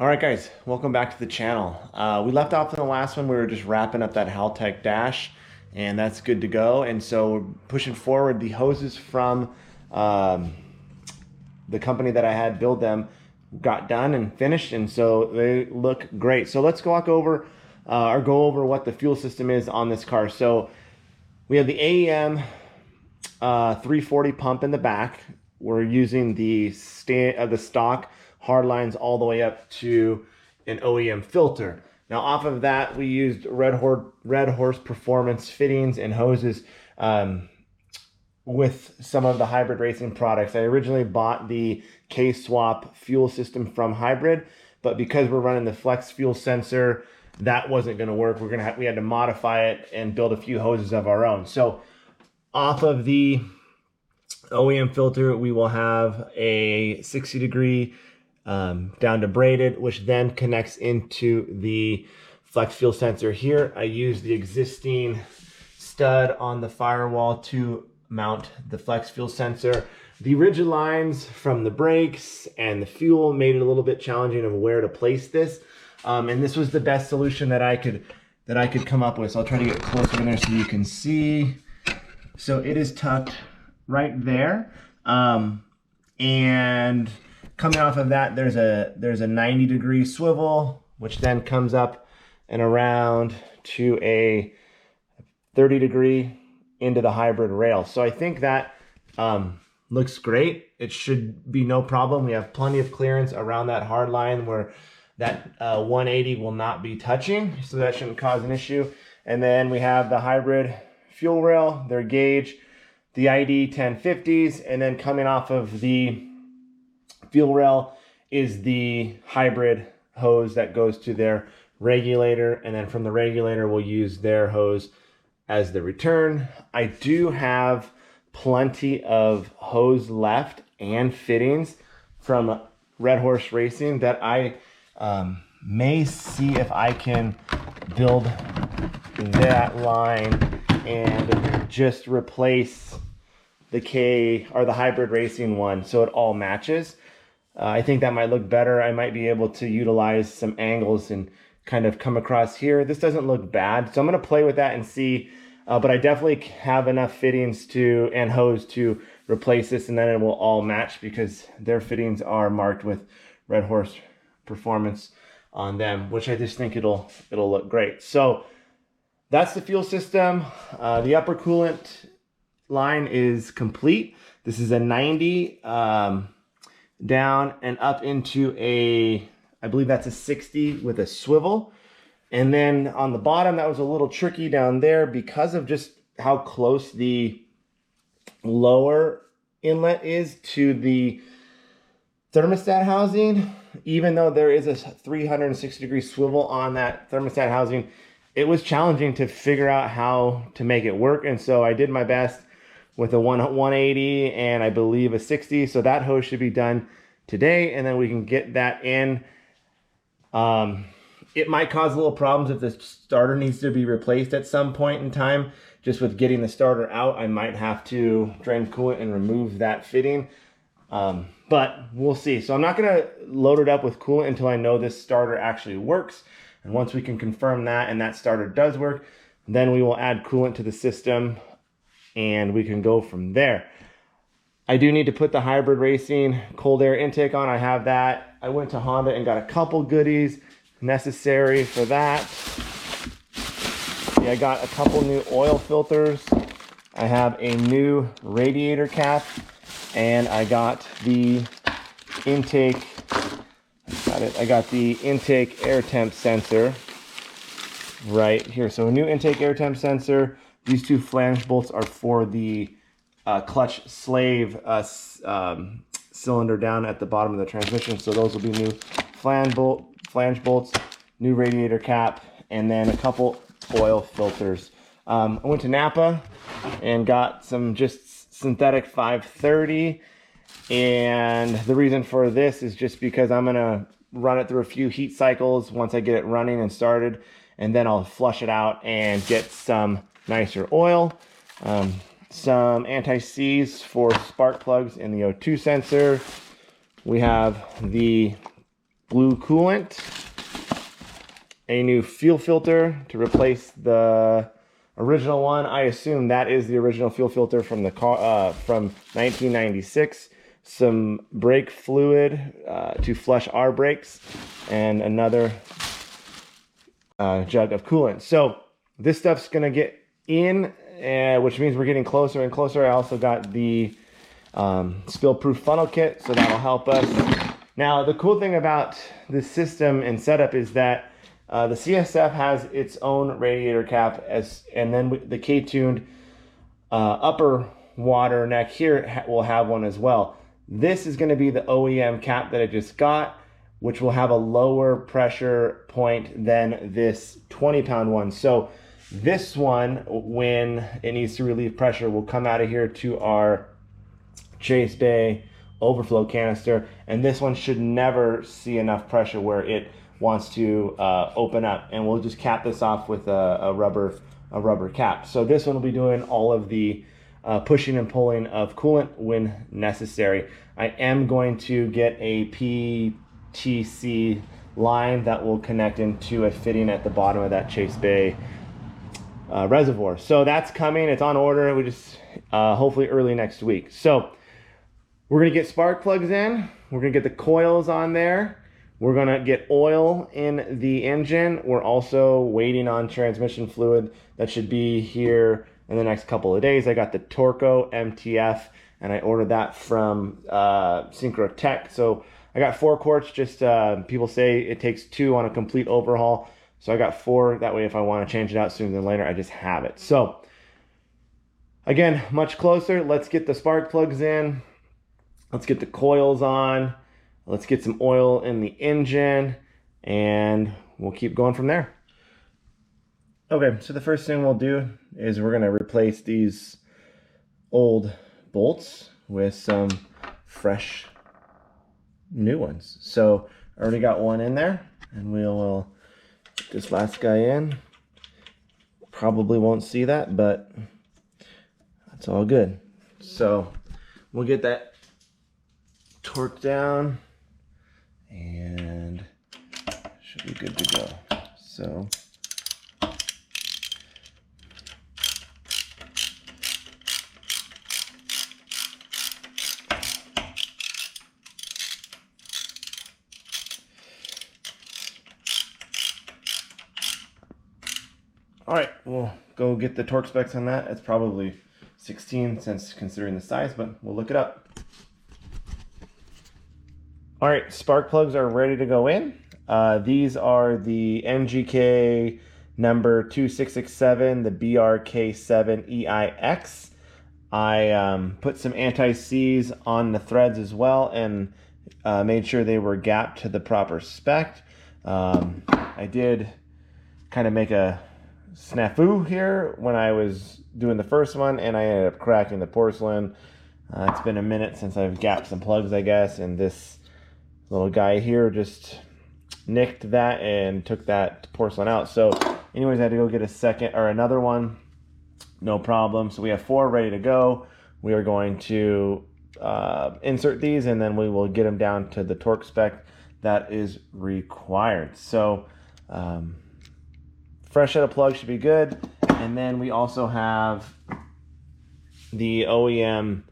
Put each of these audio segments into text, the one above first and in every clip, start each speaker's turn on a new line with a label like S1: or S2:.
S1: All right, guys, welcome back to the channel. We left off in the last one. We were just wrapping up that Haltech dash, and that's good to go. And so we're pushing forward. The hoses from the company that I had build them got done and finished, and so they look great. So let's walk over or go over what the fuel system is on this car. So we have the AEM 340 pump in the back. We're using the stock hard lines all the way up to an OEM filter. Now off of that, we used Red Horse Performance fittings and hoses with some of the Hybrid Racing products. I originally bought the K-Swap fuel system from Hybrid, but because we're running the flex fuel sensor, that wasn't going to work. We had to modify it and build a few hoses of our own. So off of the OEM filter, we will have a 60-degree down to braided, which then connects into the flex fuel sensor here. I use the existing stud on the firewall to mount the flex fuel sensor. The rigid lines from the brakes and the fuel made it a little bit challenging of where to place this. And this was the best solution that I could come up with. So I'll try to get closer in there so you can see. So it is tucked right there. And coming off of that, there's a 90-degree swivel, which then comes up and around to a 30-degree into the hybrid rail. So I think that looks great. It should be no problem. We have plenty of clearance around that hard line where that 180 will not be touching, so that shouldn't cause an issue. And then we have the hybrid fuel rail, their gauge, the ID 1050s, and then coming off of the fuel rail is the hybrid hose that goes to their regulator, and then from the regulator we'll use their hose as the return. I do have plenty of hose left and fittings from Red Horse Racing that I may see if I can build that line and just replace the the hybrid racing one so it all matches. I think that might look better. I might be able to utilize some angles and kind of come across here. This doesn't look bad, so I'm going to play with that and see. But I definitely have enough fittings and hose to replace this, and then it will all match because their fittings are marked with Red Horse Performance on them, which I just think it'll look great. So that's the fuel system. The upper coolant line is complete. This is a 90 down and up into I believe that's a 60 with a swivel. And then on the bottom, that was a little tricky down there because of just how close the lower inlet is to the thermostat housing. Even though there is a 360-degree swivel on that thermostat housing, it was challenging to figure out how to make it work. And so I did my best with a 180 and I believe a 60. So that hose should be done today, and then we can get that in. It might cause a little problems if the starter needs to be replaced at some point in time. Just with getting the starter out, I might have to drain coolant and remove that fitting. But we'll see. So I'm not going to load it up with coolant until I know this starter actually works. And once we can confirm that and that starter does work, then we will add coolant to the system and we can go from there. I do need to put the Hybrid Racing cold air intake on. I have that. I went to Honda and got a couple goodies necessary for that. Yeah, I got a couple new oil filters. I have a new radiator cap, and I got the intake. I got the intake air temp sensor right here. So a new intake air temp sensor. These two flange bolts are for the clutch slave cylinder down at the bottom of the transmission. So those will be new flange bolts, new radiator cap, and then a couple oil filters. I went to Napa and got some just synthetic 530, and the reason for this is just because I'm gonna run it through a few heat cycles once I get it running and started, and then I'll flush it out and get some nicer oil. Some anti-seize for spark plugs in the O2 sensor. We have the blue coolant, a new fuel filter to replace the original one. I assume that is the original fuel filter from the car from 1996. Some brake fluid to flush our brakes, and another jug of coolant. So this stuff's gonna get in, which means we're getting closer and closer. I also got the spill-proof funnel kit, so that'll help us. Now, the cool thing about this system and setup is that the CSF has its own radiator cap, and then the K-tuned upper water neck here will have one as well. This is going to be the OEM cap that I just got, which will have a lower pressure point than this 20-pound one. So this one, when it needs to relieve pressure, will come out of here to our Chase Bay overflow canister, and this one should never see enough pressure where it wants to open up, and we'll just cap this off with a rubber cap. So this one will be doing all of the pushing and pulling of coolant when necessary. I am going to get a PTC line that will connect into a fitting at the bottom of that Chase Bay reservoir. So that's coming, it's on order. We just hopefully early next week. So we're gonna get spark plugs in, we're gonna get the coils on there, we're gonna get oil in the engine. We're also waiting on transmission fluid that should be here in the next couple of days. I got the Torco MTF, and I ordered that from Synchro Tech. So I got 4 quarts, just people say it takes 2 on a complete overhaul. So I got 4, that way if I wanna change it out sooner than later, I just have it. So again, much closer. Let's get the spark plugs in. Let's get the coils on. Let's get some oil in the engine, and we'll keep going from there. Okay, so the first thing we'll do is we're gonna replace these old bolts with some fresh new ones. So I already got one in there, and we'll put this last guy in. Probably won't see that, but that's all good. So we'll get that torque down, and should be good to go. So all right, we'll go get the torque specs on that. It's probably 16 since considering the size, but we'll look it up. All right, spark plugs are ready to go in. These are the NGK number 2667, the BRK7EIX. I put some anti-seize on the threads as well, and made sure they were gapped to the proper spec. I did kind of make a snafu here when I was doing the first one, and I ended up cracking the porcelain. It's been a minute since I've gapped some plugs, I guess, and this little guy here just nicked that and took that porcelain out. So anyways, I had to go get a second or another one, no problem. So we have 4 ready to go. We are going to insert these, and then we will get them down to the torque spec that is required. So fresh set of plugs should be good. And then we also have the OEM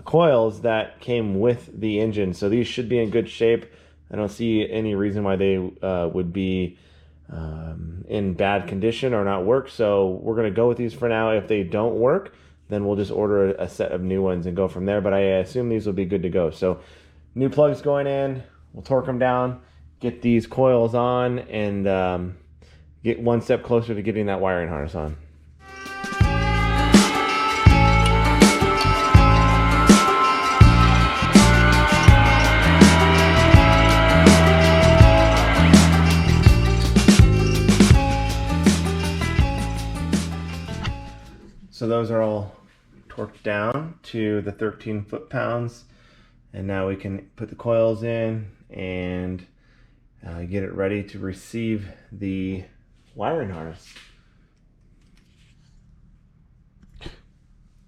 S1: coils that came with the engine. So these should be in good shape. I don't see any reason why they would be in bad condition or not work. So we're going to go with these for now. If they don't work, then we'll just order a set of new ones and go from there. But I assume these will be good to go. So new plugs going in, we'll torque them down, get these coils on, and get one step closer to getting that wiring harness on. So those are all torqued down to the 13 foot-pounds, and now we can put the coils in and get it ready to receive the wiring harness.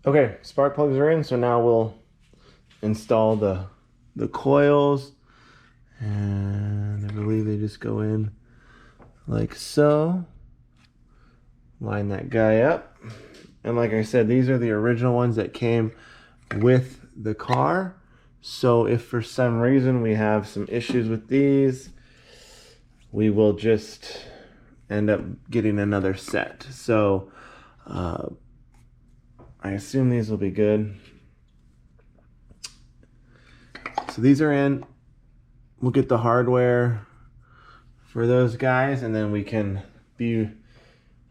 S1: Okay, spark plugs are in, so now we'll install the coils, and just go in like so. Line that guy up. And like I said, these are the original ones that came with the car. So if for some reason we have some issues with these, we will just end up getting another set. So I assume these will be good. So these are in. We'll get the hardware for those guys, and then we can be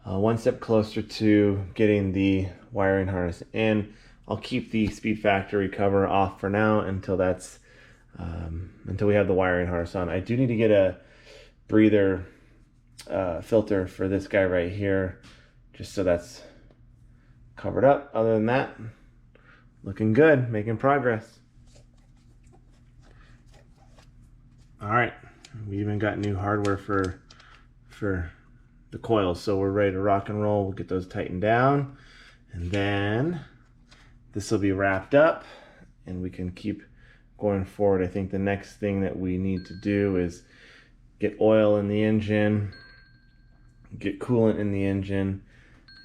S1: one step closer to getting the wiring harness in. I'll keep the speed factory cover off for now until that's until we have the wiring harness on. I do need to get a breather filter for this guy right here, just so that's covered up. Other than that, looking good, making progress. All right, we even got new hardware for the coils, so we're ready to rock and roll. We'll get those tightened down, and then this will be wrapped up, and we can keep going forward. I think the next thing that we need to do is get oil in the engine, get coolant in the engine,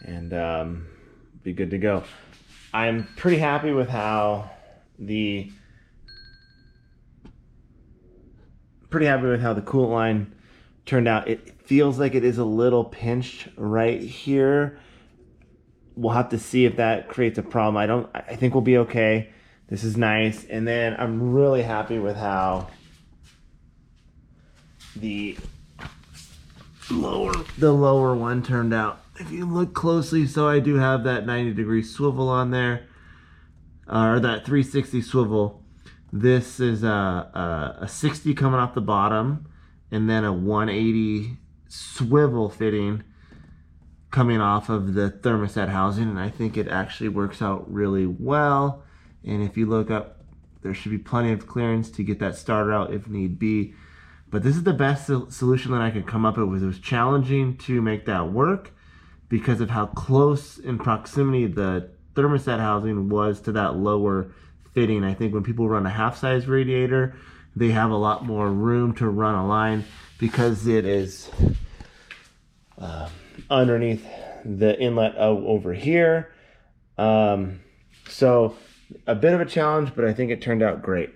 S1: and be good to go. I'm pretty happy with how the coolant line turned out. It feels like it is a little pinched right here. We'll have to see if that creates a problem. I think we'll be okay. This is nice. And then I'm really happy with how the lower one turned out. If you look closely, so I do have that 90-degree swivel on there, or that 360 swivel. This is a 60 coming off the bottom, and then a 180 swivel fitting coming off of the thermostat housing, and I think it actually works out really well. And if you look up, there should be plenty of clearance to get that started out if need be. But this is the best solution that I could come up with. It was challenging to make that work because of how close in proximity the thermostat housing was to that lower fitting. I think when people run a half-size radiator, they have a lot more room to run a line because it is underneath the inlet over here. So a bit of a challenge, but I think it turned out great.